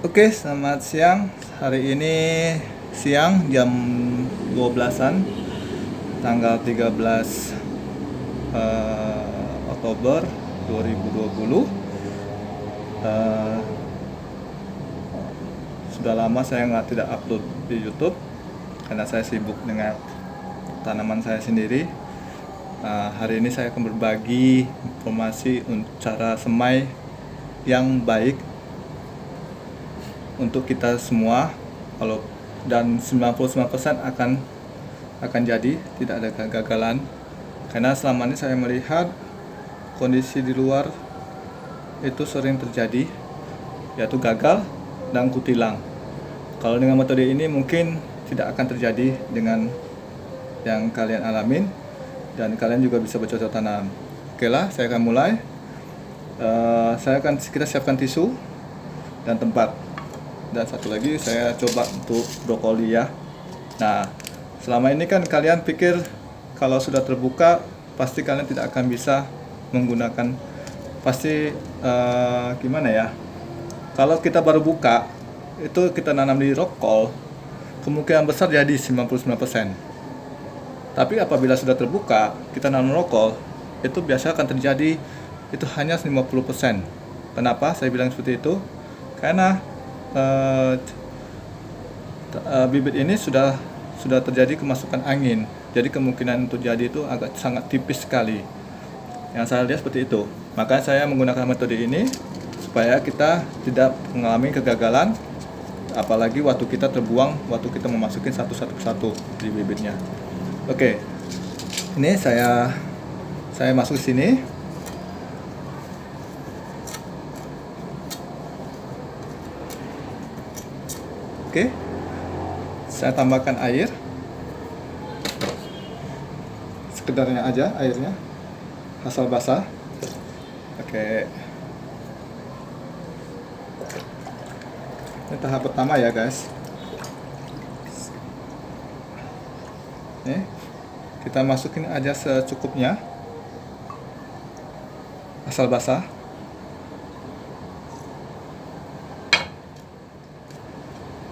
Oke, selamat siang. Hari ini siang jam 12-an, tanggal 13 Oktober 2020. Eh, sudah lama saya tidak upload di YouTube karena saya sibuk dengan tanaman saya sendiri. Hari ini saya akan berbagi informasi cara semai yang baik untuk kita semua. Kalau dan 99% akan jadi, tidak ada kegagalan, karena selama ini saya melihat kondisi di luar itu sering terjadi, yaitu gagal dan kutilang. Kalau dengan metode ini mungkin tidak akan terjadi dengan yang kalian alamin, dan kalian juga bisa bercocok tanam. Oke lah, saya akan mulai. Kita siapkan tisu dan tempat. Dan satu lagi saya coba untuk brokoli ya. Nah, selama ini kan kalian pikir kalau sudah terbuka pasti kalian tidak akan bisa menggunakan, pasti gimana ya, kalau kita baru buka itu kita nanam di rokol, kemungkinan besar jadi 99%. Tapi apabila sudah terbuka kita nanam rokol, itu biasa akan terjadi itu hanya 50%. Kenapa saya bilang seperti itu? Karena bibit ini sudah terjadi kemasukan angin, jadi kemungkinan untuk jadi itu sangat tipis sekali. Yang saya lihat seperti itu. Maka saya menggunakan metode ini supaya kita tidak mengalami kegagalan, apalagi waktu kita terbuang, waktu kita memasukin satu di bibitnya. Oke, ini saya masuk sini. Oke, saya tambahkan air, sekedarnya aja airnya, asal basah. Oke, ini tahap pertama ya guys. Nih, kita masukin aja secukupnya, asal basah.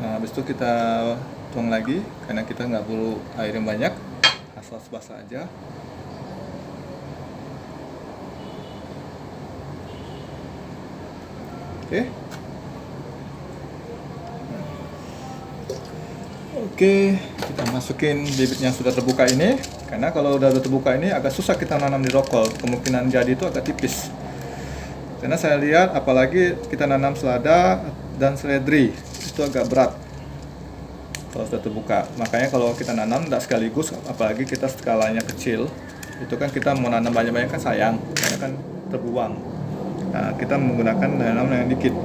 Nah, habis itu kita tuang lagi, karena kita nggak perlu air yang banyak, asal basah aja. Oke, kita masukin bibit yang sudah terbuka ini, karena kalau udah terbuka ini agak susah kita nanam di rokol, kemungkinan jadi itu agak tipis. Karena saya lihat apalagi kita nanam selada dan seledri, itu agak berat kalau sudah terbuka. Makanya kalau kita nanam tidak sekaligus, apalagi kita skalanya kecil, itu kan kita mau nanam banyak-banyak kan sayang, karena kan terbuang. Nah, kita menggunakan nanam yang dikit.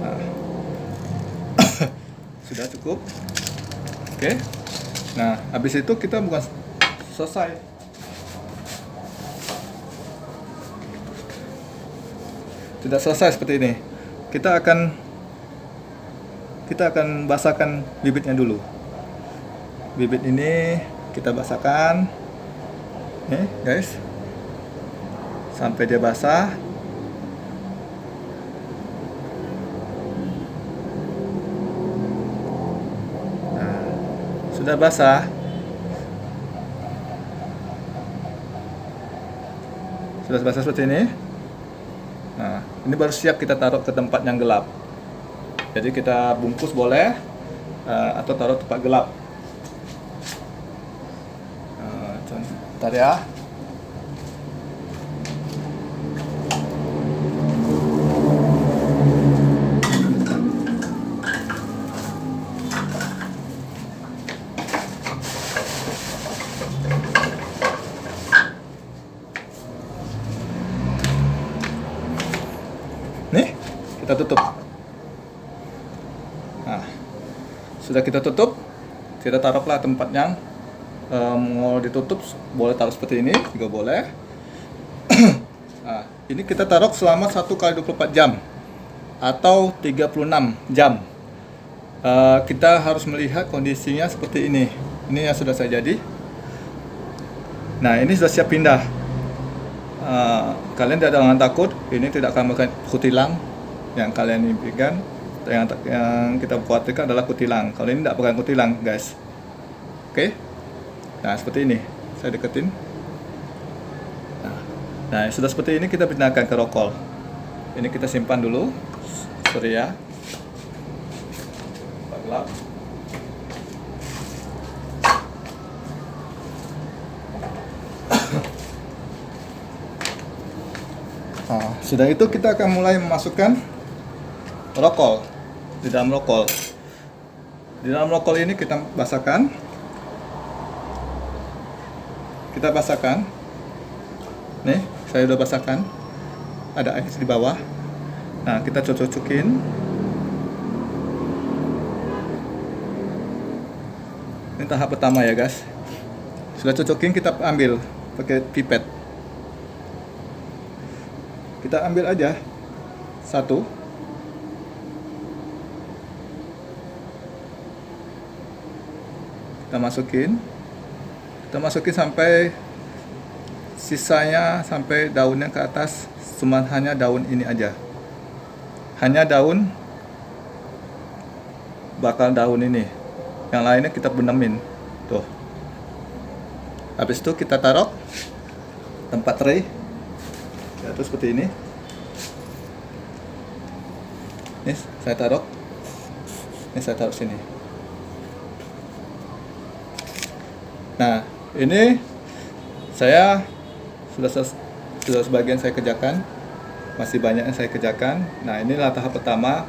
Nah, sudah cukup. Oke. Nah, habis itu kita bukan selesai. Tidak selesai seperti ini. Kita akan basahkan bibitnya dulu. Bibit ini kita basahkan, nih guys, sampai dia basah. Nah, sudah basah. Sudah basah seperti ini. Nah, ini baru siap kita taruh ke tempat yang gelap. Jadi kita bungkus boleh, atau taruh tempat gelap. Bentar ya. Nih, kita tutup. Nah, sudah kita tutup, kita taruhlah tempat yang mau ditutup. Boleh taruh seperti ini juga boleh. Nah, ini kita taruh selama 1 kali 24 jam atau 36 jam. Kita harus melihat kondisinya seperti ini. Ini yang sudah saya jadi. Nah, ini sudah siap pindah. kalian jangan takut, ini tidak akan makan kutilang yang kalian impikan. Yang kita khawatirkan adalah kutilang. Kalau ini tidak pakai kutilang, guys. Oke. Nah, seperti ini. Saya deketin. Nah, sudah seperti ini kita pindahkan ke rokol. Ini kita simpan dulu. Sorry ya. Gelap. Nah, sudah itu kita akan mulai memasukkan rokol di dalam rokol. Di dalam rokol ini kita basahkan. Kita basahkan. Nih, saya udah basahkan. Ada air di bawah. Nah, kita cocok-cocokin. Ini tahap pertama ya, guys. Sudah cocokin, kita ambil pakai pipet. Kita ambil aja satu. Kita masukin sampai sisanya, sampai daunnya ke atas. Cuma hanya daun ini aja, hanya daun, bakal daun ini. Yang lainnya kita benemin tuh. Habis itu kita taruh tempat tray, yaitu seperti ini. Ini saya taruh sini. Nah, ini saya sudah sebagian saya kerjakan, masih banyak yang saya kerjakan. Nah, inilah tahap pertama.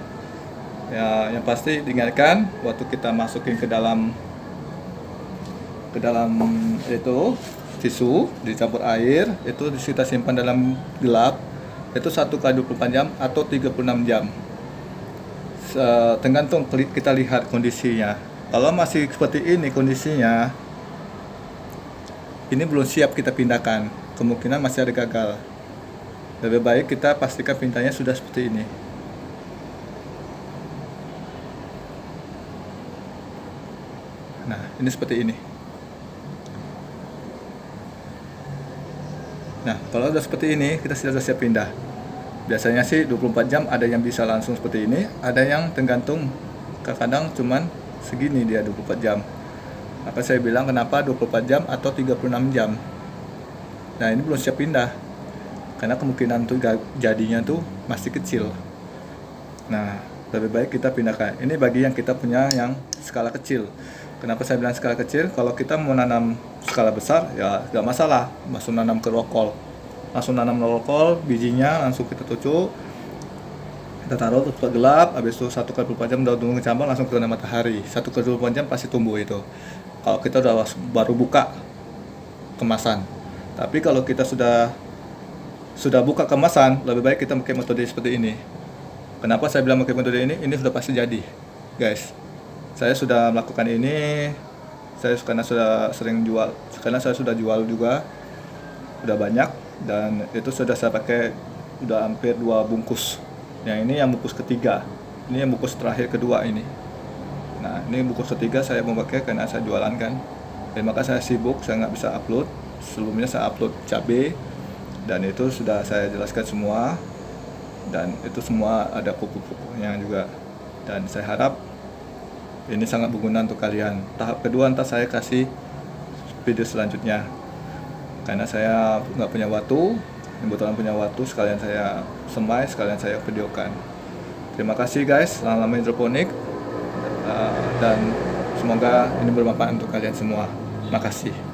Ya, yang pasti diingatkan waktu kita masukin ke dalam itu tisu dicampur air, itu kita simpan dalam gelap, itu 1x24 jam atau 36 jam. Tergantung kita lihat kondisinya. Kalau masih seperti ini kondisinya, ini belum siap kita pindahkan, kemungkinan masih ada gagal. Lebih baik kita pastikan pindahnya sudah seperti ini. Nah, ini seperti ini. Nah, kalau sudah seperti ini, kita sudah siap pindah. Biasanya sih 24 jam, ada yang bisa langsung seperti ini, ada yang tergantung, kadang cuman segini dia 24 jam. Maka saya bilang kenapa 24 jam atau 36 jam. Nah, ini belum siap pindah, karena kemungkinan tuh jadinya tuh masih kecil. Nah, lebih baik kita pindahkan. Ini bagi yang kita punya yang skala kecil. Kenapa saya bilang skala kecil? Kalau kita mau nanam skala besar, ya nggak masalah, langsung nanam ke rokol. Langsung nanam rokol, bijinya langsung kita tucuk, kita taruh tempat gelap. Habis itu 1x24 jam udah tunggu cabang, langsung kena matahari. 1x24 jam pasti tumbuh itu. Kalau kita udah baru buka kemasan. Tapi kalau kita sudah buka kemasan, lebih baik kita pakai metode seperti ini. Kenapa saya bilang pakai metode ini? Ini sudah pasti jadi, guys. Saya sudah melakukan ini, karena sudah sering jual, karena saya sudah jual juga, udah banyak, dan itu sudah saya pakai udah hampir 2 bungkus. Yang ini yang bungkus ketiga, ini yang bungkus terakhir kedua ini. Nah, ini bungkus ketiga saya mau pakai karena saya jualan kan, dan maka saya sibuk, saya nggak bisa upload. Sebelumnya saya upload cabai, dan itu sudah saya jelaskan semua, dan itu semua ada pupuk-pupuknya juga. Dan saya harap ini sangat berguna untuk kalian. Tahap kedua ntar saya kasih video selanjutnya, karena saya nggak punya waktu, kebetulan punya waktu, sekalian saya semai, sekalian saya videokan. Terima kasih guys, selamat hidroponik, dan semoga ini bermanfaat untuk kalian semua. Makasih.